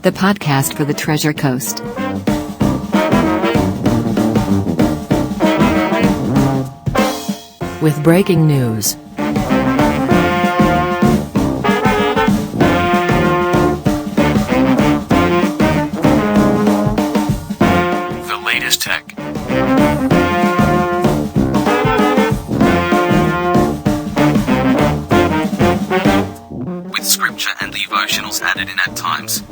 the podcast for the Treasure Coast. With breaking news. The latest tech. With scripture and devotionals added in at times.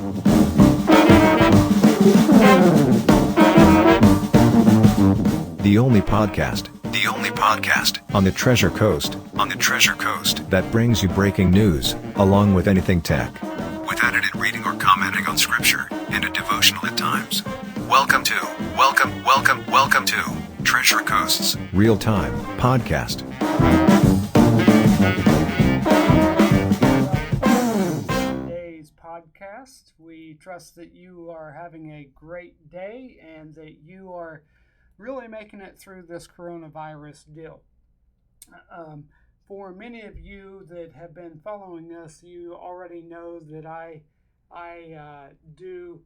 The only podcast on the Treasure Coast, that brings you breaking news, along with anything tech, with edited reading or commenting on scripture, and a devotional at times. Welcome to Treasure Coast's real-time podcast. Today's podcast, we trust that you are having a great day and that you are really making it through this coronavirus deal. For many of you that have been following us, you already know that I do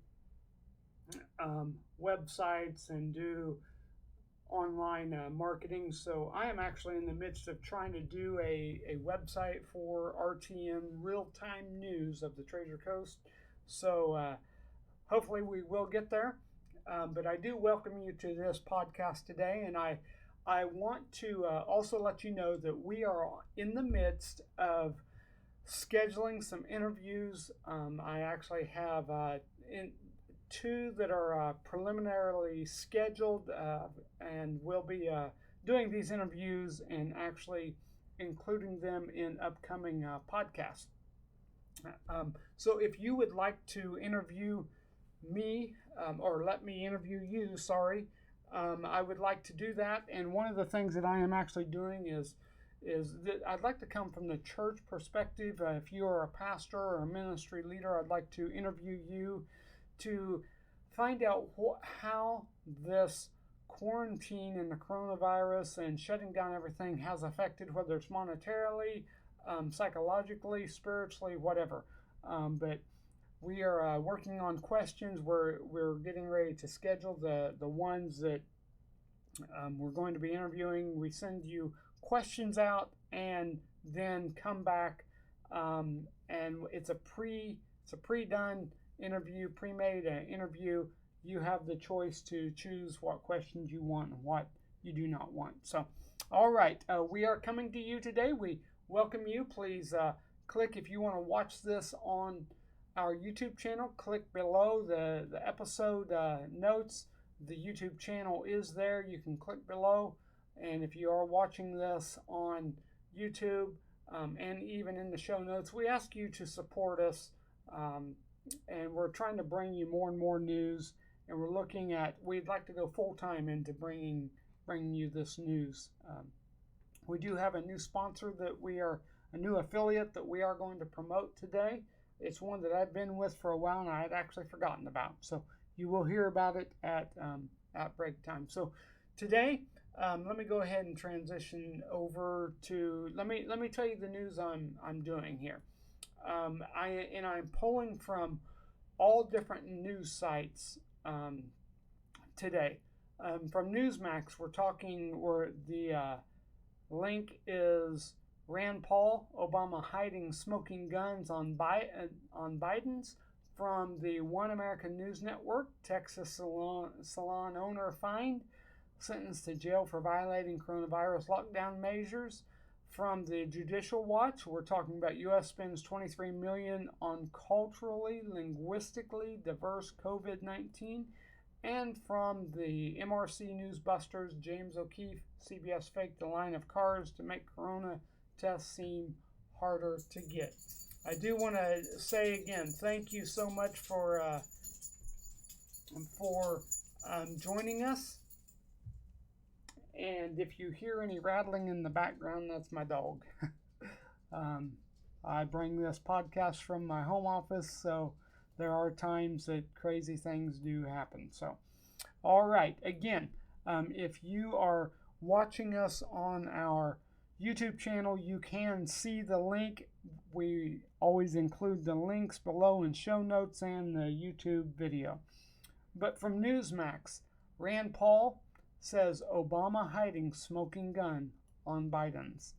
websites and do online marketing. So I am actually in the midst of trying to do a website for RTM real-time news of the Treasure Coast. So hopefully we will get there. But I do welcome you to this podcast today, and I want to also let you know that we are in the midst of scheduling some interviews. I actually have two that are preliminarily scheduled, and we'll be doing these interviews and actually including them in upcoming podcasts. So if you would like to interview me, or let me interview you, I would like to do that. And one of the things that I am actually doing is that I'd like to come from the church perspective. If you are a pastor or a ministry leader, I'd like to interview you to find out how this quarantine and the coronavirus and shutting down everything has affected, whether it's monetarily, psychologically, spiritually, whatever. But we are working on questions. We're getting ready to schedule the ones that we're going to be interviewing. We send you questions out and then come back, and it's a pre-done interview, pre-made interview. You have the choice to choose what questions you want and what you do not want. So, all right, we are coming to you today. We welcome you. Please click if you want to watch this on our YouTube channel. Click below the episode notes. The YouTube channel is there. You can click below, and if you are watching this on YouTube and even in the show notes, we ask you to support us, and we're trying to bring you more and more news, and we'd like to go full-time into bringing you this news. We do have a new sponsor a new affiliate that we are going to promote today. It's one that I've been with for a while and I had actually forgotten about. So you will hear about it at break time. So today, let me go ahead and transition over to let me tell you the news I'm doing here. I'm pulling from all different news sites today. From Newsmax, where the link is Rand Paul, Obama hiding smoking guns on Biden's. From the One American News Network, Texas salon owner fined, sentenced to jail for violating coronavirus lockdown measures. From the Judicial Watch, we're talking about U.S. spends $23 million on culturally, linguistically diverse COVID-19. And from the MRC Newsbusters, James O'Keefe, CBS faked the line of cars to make corona tests seem harder to get. I do want to say again, thank you so much for joining us. And if you hear any rattling in the background, that's my dog. I bring this podcast from my home office, so there are times that crazy things do happen. So, all right, again, if you are watching us on our YouTube channel, you can see the link We always include the links below in show notes and the YouTube video. But from Newsmax, Rand Paul says Obama hiding smoking gun on Biden's.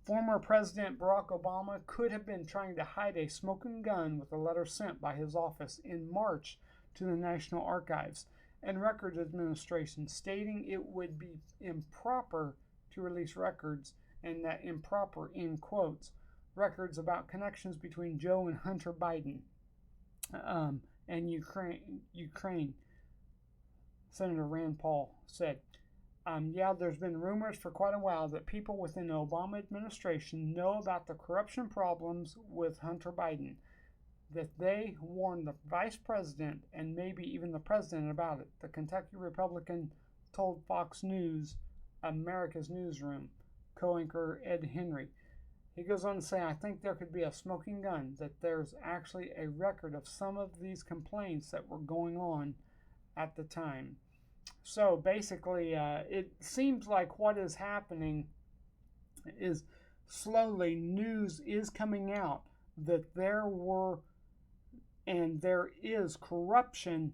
Former President Barack Obama could have been trying to hide a smoking gun with a letter sent by his office in March to the National Archives and Records Administration, stating it would be improper to release records, and that improper, in quotes, records about connections between Joe and Hunter Biden and Ukraine. Senator Rand Paul said, yeah, there's been rumors for quite a while that people within the Obama administration know about the corruption problems with Hunter Biden, that they warned the vice president and maybe even the president about it. The Kentucky Republican told Fox News, America's Newsroom, co-anchor Ed Henry. He goes on to say, I think there could be a smoking gun, that there's actually a record of some of these complaints that were going on at the time. So basically, it seems like what is happening is slowly news is coming out that there were and there is corruption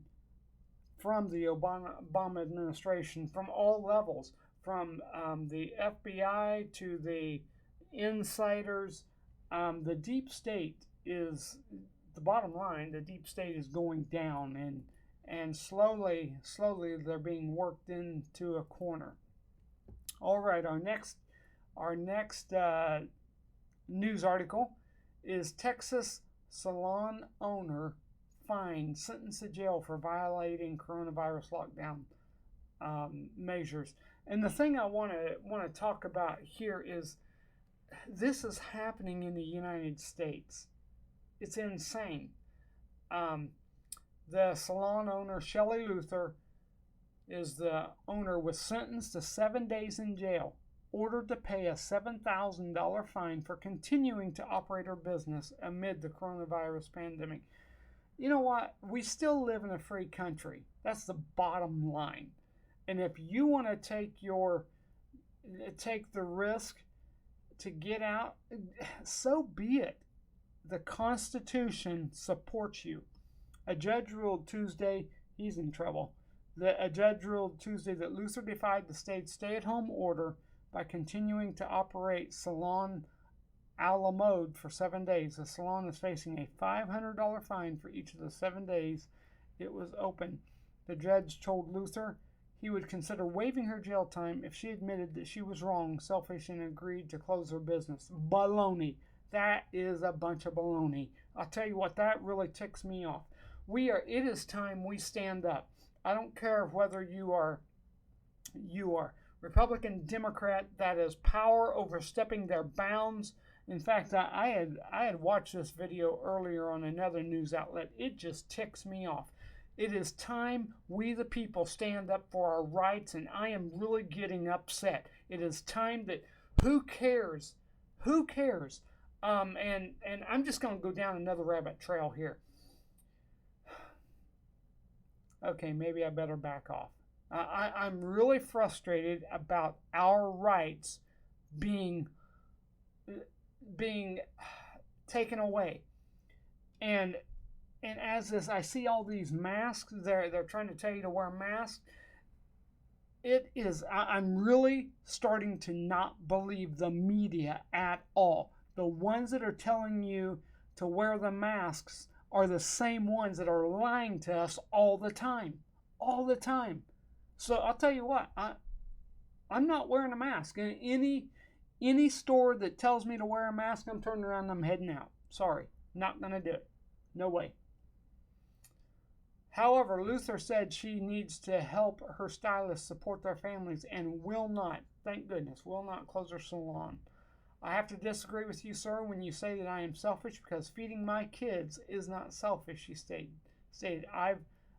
from the Obama administration from all levels, from the FBI to the insiders. The deep state is, the bottom line, the deep state is going down, and slowly they're being worked into a corner. All right, our next news article is Texas salon owner fined, sentenced to jail for violating coronavirus lockdown measures. And the thing I want to talk about here is this is happening in the United States. It's insane. The salon owner, Shelley Luther, is the owner, was sentenced to 7 days in jail, ordered to pay a $7,000 fine for continuing to operate her business amid the coronavirus pandemic. You know what? We still live in a free country. That's the bottom line. And if you want to take the risk to get out, so be it. The Constitution supports you. A judge ruled Tuesday, he's in trouble. A judge ruled Tuesday that Luther defied the state's stay-at-home order by continuing to operate Salon a la mode for 7 days. The salon is facing a $500 fine for each of the 7 days it was open. The judge told Luther he would consider waiving her jail time if she admitted that she was wrong, selfish, and agreed to close her business. Baloney. That is a bunch of baloney. I'll tell you what, that really ticks me off. It is time we stand up. I don't care whether you are Republican, Democrat, that is power overstepping their bounds. In fact, I had watched this video earlier on another news outlet. It just ticks me off. It is time we the people stand up for our rights, and I am really getting upset. It is time that who cares? Who cares? And I'm just going to go down another rabbit trail here. Okay, maybe I better back off. I'm really frustrated about our rights being taken away. And as this, I see all these masks. They're trying to tell you to wear masks. I'm really starting to not believe the media at all. The ones that are telling you to wear the masks are the same ones that are lying to us all the time. All the time. So I'll tell you what, I'm not wearing a mask. In any store that tells me to wear a mask, I'm turning around and I'm heading out. Sorry, not going to do it. No way. However, Luther said she needs to help her stylists support their families and will not, thank goodness, will not close her salon. I have to disagree with you, sir, when you say that I am selfish, because feeding my kids is not selfish, she stated.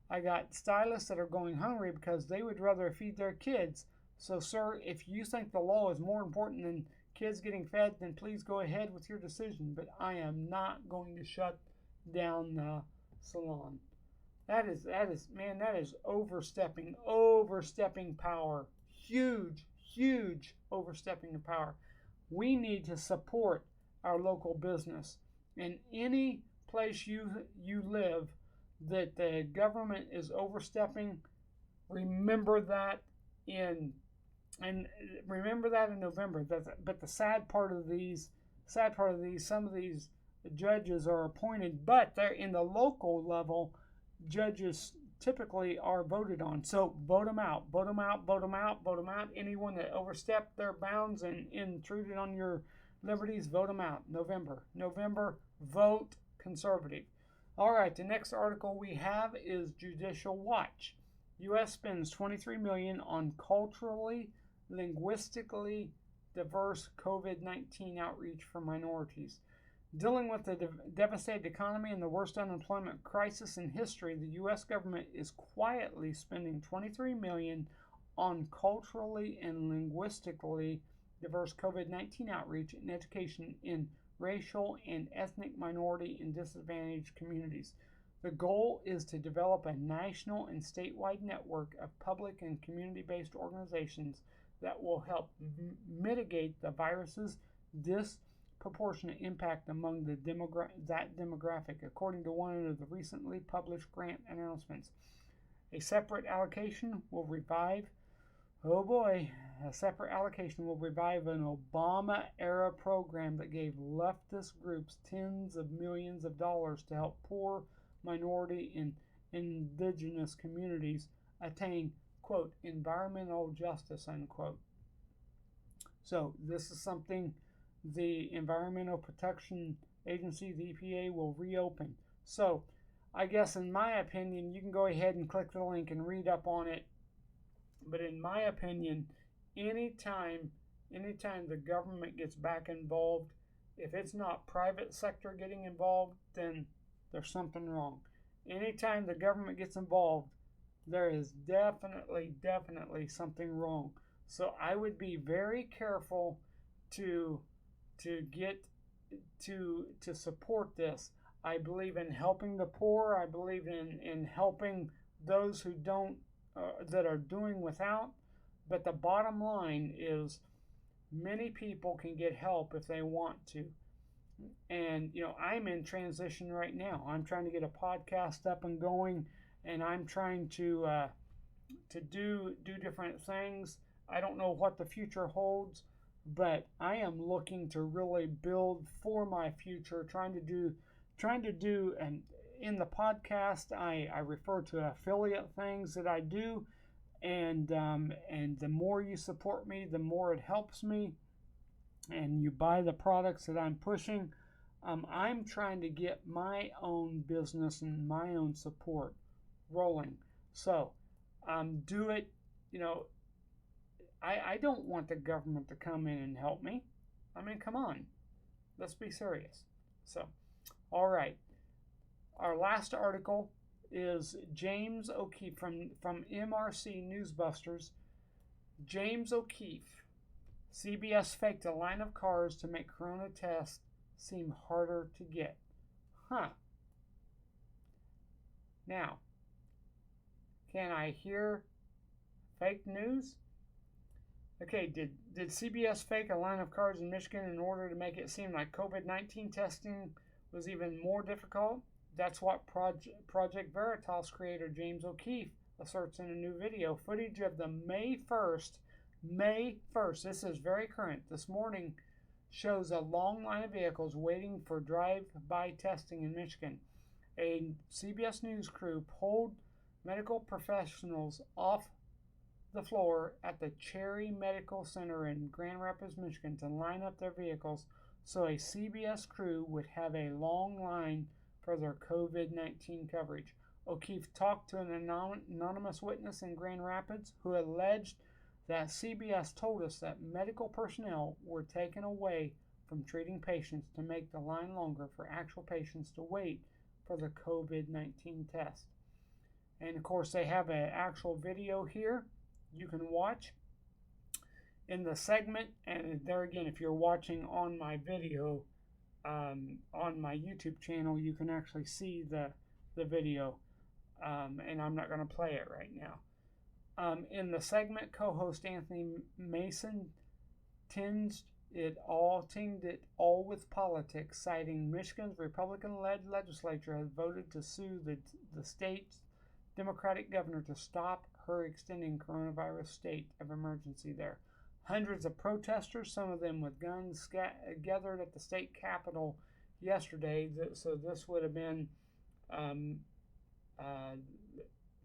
I got stylists that are going hungry because they would rather feed their kids. So, sir, if you think the law is more important than kids getting fed, then please go ahead with your decision. But I am not going to shut down the salon. That is overstepping power. Huge overstepping of power. We need to support our local business. in any place you live that the government is overstepping, remember that in November. But the sad part of these, some of these judges are appointed, but they're in the local level. Judges typically are voted on, so vote them out. Anyone that overstepped their bounds and intruded on your liberties, vote them out. November, vote conservative. All right, the next article we have is Judicial Watch. U.S. spends $23 million on culturally, linguistically diverse COVID-19 outreach for minorities. Dealing with the devastated economy and the worst unemployment crisis in history, the U.S. government is quietly spending $23 million on culturally and linguistically diverse COVID-19 outreach and education in racial and ethnic minority and disadvantaged communities. The goal is to develop a national and statewide network of public and community-based organizations that will help mitigate the virus's disproportionate impact among that demographic, according to one of the recently published grant announcements. A separate allocation will revive an Obama-era program that gave leftist groups tens of millions of dollars to help poor, minority, and indigenous communities attain, quote, environmental justice, unquote. So this is something the Environmental Protection Agency, the EPA, will reopen. So I guess in my opinion, you can go ahead and click the link and read up on it. But in my opinion, anytime the government gets back involved, if it's not private sector getting involved, then there's something wrong. Anytime the government gets involved, there is definitely something wrong. So I would be very careful to support this. I believe in helping the poor. I believe in helping those who don't that are doing without. But the bottom line is, many people can get help if they want to. And I'm in transition right now. I'm trying to get a podcast up and going, and I'm trying to do different things. I don't know what the future holds, but I am looking to really build for my future. Trying to do, and in the podcast, I refer to affiliate things that I do, and the more you support me, the more it helps me, and you buy the products that I'm pushing. I'm trying to get my own business and my own support rolling. So do it. I don't want the government to come in and help me. I mean, come on, let's be serious. So, all right. Our last article is James O'Keefe from MRC Newsbusters. James O'Keefe. CBS faked a line of cars to make corona tests seem harder to get. Huh. Now, can I hear fake news? Okay, did CBS fake a line of cars in Michigan in order to make it seem like COVID-19 testing was even more difficult? That's what Project Veritas creator James O'Keefe asserts in a new video. Footage of the May 1st, this is very current, this morning, shows a long line of vehicles waiting for drive-by testing in Michigan. A CBS News crew pulled medical professionals off the floor at the Cherry Medical Center in Grand Rapids, Michigan to line up their vehicles so a CBS crew would have a long line for their COVID-19 coverage. O'Keefe talked to an anonymous witness in Grand Rapids who alleged that CBS told us that medical personnel were taken away from treating patients to make the line longer for actual patients to wait for the COVID-19 test. And of course, they have an actual video here you can watch in the segment. And there again, if you're watching on my video on my YouTube channel, you can actually see the video. And I'm not going to play it right now. In the segment, co-host Anthony Mason tinged it all tinged it all with politics, citing Michigan's Republican-led legislature has voted to sue the state's Democratic governor to stop her extending coronavirus state of emergency there. Hundreds of protesters, some of them with guns, gathered at the state capitol yesterday. So this would have been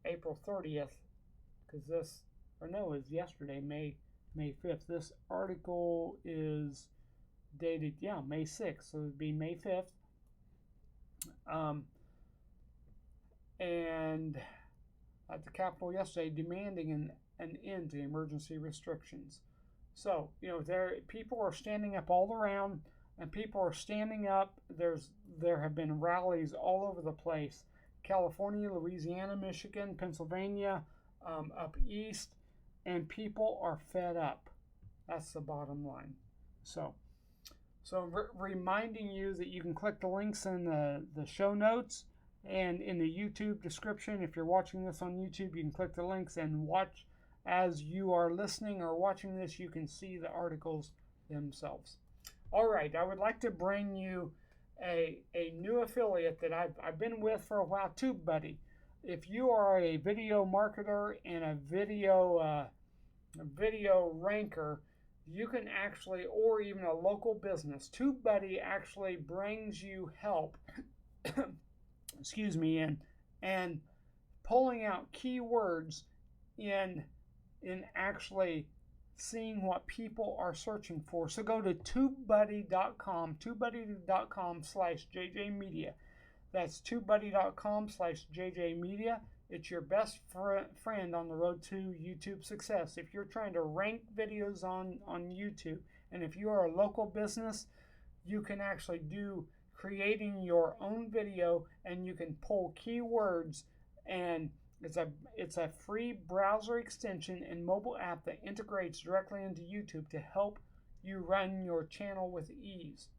April 30th, because this, or no, is yesterday, May 5th. This article is dated, May 6th, so it would be May 5th. And at the Capitol yesterday, demanding an end to emergency restrictions. So, people are standing up all around, and people are standing up. There have been rallies all over the place. California, Louisiana, Michigan, Pennsylvania, up east, and people are fed up. That's the bottom line. So reminding you that you can click the links in the show notes and in the YouTube description. If you're watching this on YouTube, you can click the links and watch. As you are listening or watching this, you can see the articles themselves. All right, I would like to bring you a new affiliate that I've been with for a while, TubeBuddy. If you are a video marketer and a video ranker, you can actually, or even a local business, TubeBuddy actually brings you help, excuse me, and pulling out keywords in actually seeing what people are searching for. So go to tubebuddy.com, tubebuddy.com/JJmedia. That's tubebuddy.com/JJmedia. It's your best friend on the road to YouTube success. If you're trying to rank videos on YouTube, and if you are a local business, you can actually do creating your own video, and you can pull keywords, and it's a free browser extension and mobile app that integrates directly into YouTube to help you run your channel with ease.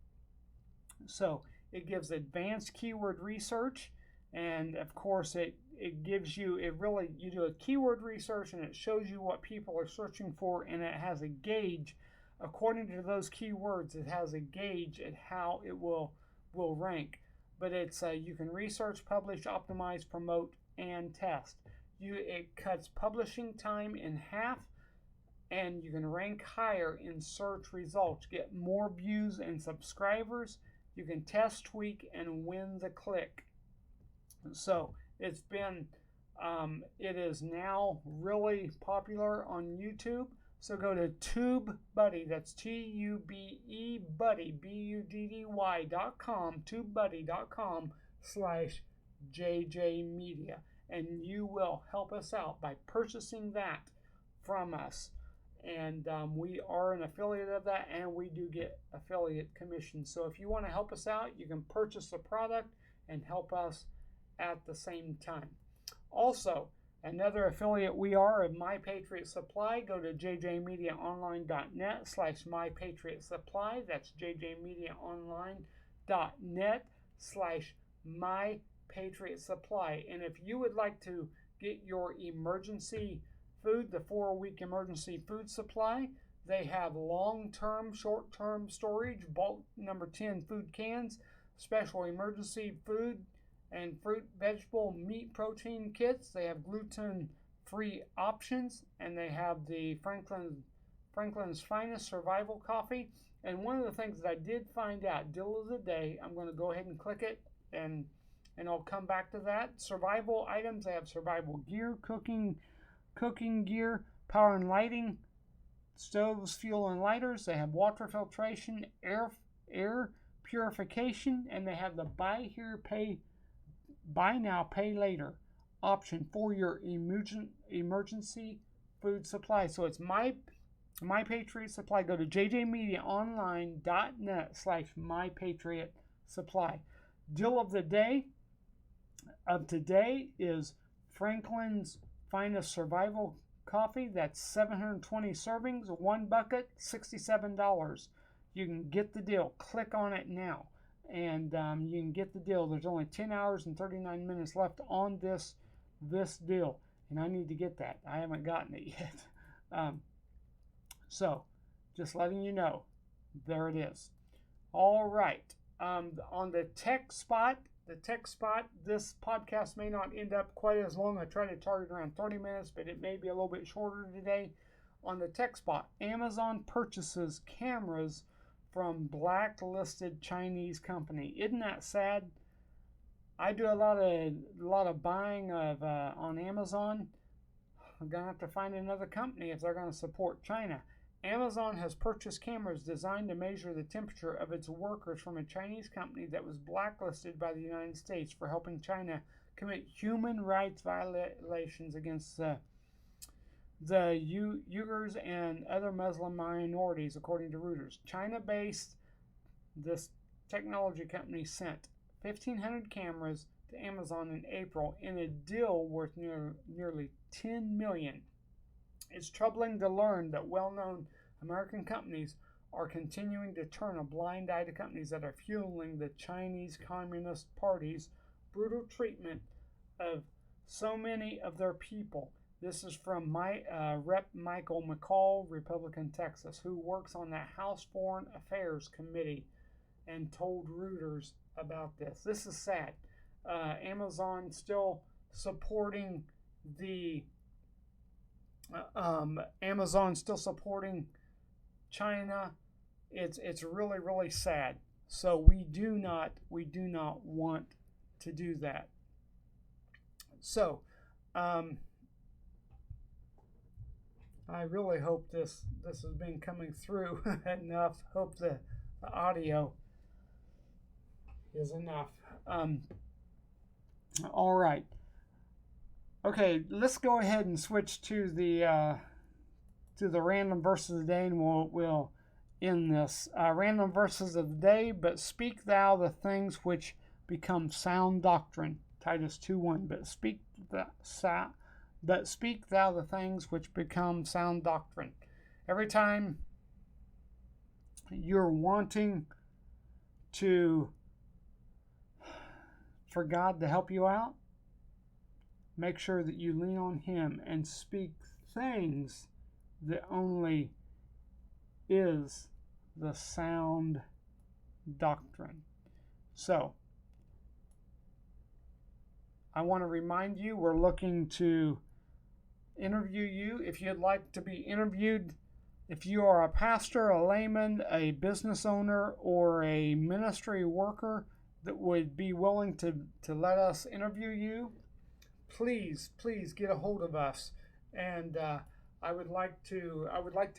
So it gives advanced keyword research, and of course you do a keyword research, and it shows you what people are searching for, and it has a gauge. According to those keywords, it has a gauge at how it will rank. But it's you can research, publish, optimize, promote, and test. It cuts publishing time in half, and you can rank higher in search results, get more views and subscribers. You can test, tweak, and win the click. So it is now really popular on YouTube. So go to TubeBuddy, that's TUBE Buddy, BUDDY.com, tubebuddy.com/JJmedia, and you will help us out by purchasing that from us. And we are an affiliate of that, and we do get affiliate commissions. So if you want to help us out, you can purchase the product and help us at the same time. Also, another affiliate we are of My Patriot Supply. Go to jjmediaonline.net/My Supply. That's jjmediaonline.net/My Supply. And if you would like to get your emergency food, the 4-week emergency food supply, they have long-term, short-term storage, bulk number 10 food cans, special emergency food and fruit, vegetable, meat, protein kits. They have gluten-free options, and they have the Franklin's Finest Survival Coffee. And one of the things that I did find out, deal of the day, I'm going to go ahead and click it, and I'll come back to that. Survival items, they have survival gear, cooking gear, power and lighting, stoves, fuel and lighters. They have water filtration, air purification, and they have the buy now, pay later option for your emergency food supply. So it's My Patriot Supply. Go to jjmediaonline.net/My Patriot Supply. Deal of the day of today is Franklin's Finest Survival Coffee. That's 720 servings, 1 bucket, $67. You can get the deal. Click on it now, and you can get the deal. There's only 10 hours and 39 minutes left on this deal, and I need to get that. I haven't gotten it yet. So just letting you know, there it is. All right. On the tech spot, this podcast may not end up quite as long. I try to target around 30 minutes, but it may be a little bit shorter today. On the tech spot, Amazon purchases cameras from blacklisted Chinese company. Isn't that sad? I do a lot of buying of on Amazon. I'm gonna have to find another company if they're gonna support China. Amazon has purchased cameras designed to measure the temperature of its workers from a Chinese company that was blacklisted by the United States for helping China commit human rights violations against the Uyghurs and other Muslim minorities, according to Reuters. China-based, this technology company sent 1,500 cameras to Amazon in April in a deal worth nearly $10 million. It's troubling to learn that well-known American companies are continuing to turn a blind eye to companies that are fueling the Chinese Communist Party's brutal treatment of so many of their people. This is from Rep. Michael McCall, Republican, Texas, who works on the House Foreign Affairs Committee, and told Reuters about this. This is sad. Amazon still supporting China. It's really, really sad. So we do not want to do that. So I really hope this has been coming through enough. Hope the audio is enough. All right. Okay, let's go ahead and switch to the random verses of the day, and we'll end this. Random verses of the day. But speak thou the things which become sound doctrine. Titus 2:1. But speak thou the things which become sound doctrine. Every time you're wanting for God to help you out, make sure that you lean on Him and speak things that only is the sound doctrine. So, I want to remind you, we're looking to interview you. If you'd like to be interviewed, if you are a pastor, a layman, a business owner, or a ministry worker that would be willing to let us interview you, please get a hold of us. And I would like to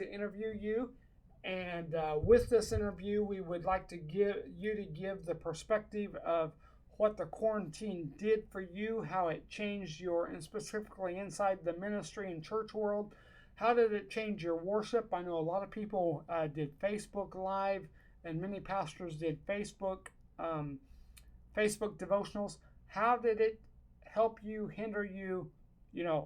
interview you. And with this interview, we would like to give the perspective of what the quarantine did for you, how it changed and specifically inside the ministry and church world. How did it change your worship? I know a lot of people did Facebook Live, and many pastors did Facebook devotionals. How did it help you, hinder you?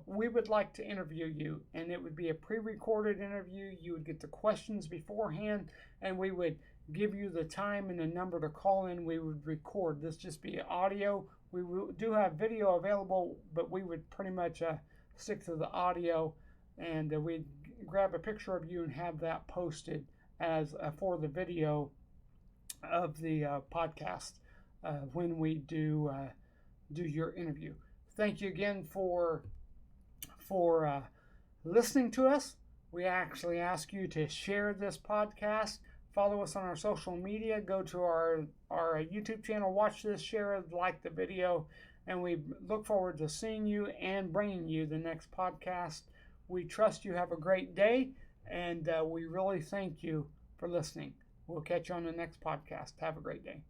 We would like to interview you, and it would be a pre-recorded interview. You would get the questions beforehand, and we would give you the time and the number to call in. We would record. This just be audio. We do have video available, but we would pretty much stick to the audio, and we'd grab a picture of you and have that posted as for the video of the podcast when we do your interview. Thank you again for listening to us. We actually ask you to share this podcast. Follow us on our social media. Go to our YouTube channel. Watch this, share it, like the video. And we look forward to seeing you and bringing you the next podcast. We trust you have a great day. And we really thank you for listening. We'll catch you on the next podcast. Have a great day.